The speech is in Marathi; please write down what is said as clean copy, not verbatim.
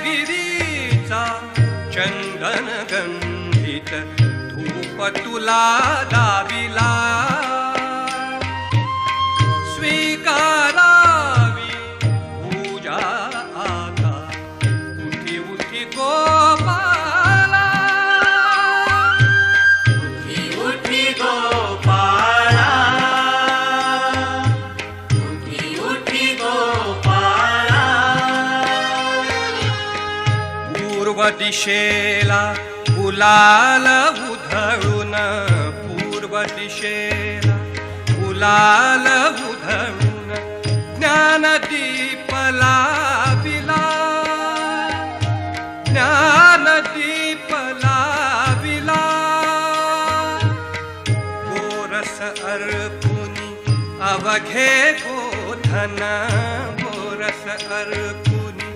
गिरीचा चंदन गंधित धूप तुला दाविला स्वीकारावी पूजा आता उठी उठी गोपाला उठी उठी गोपाळा उठी उठी गोपाळा पूर्व दिशेला गुलाल उधळून पूर्व दिशेला गुलाल उधळून ज्ञानदीप लाविला ज्ञानदीप लाविला गोरस अर्पुनी अवघे गोधन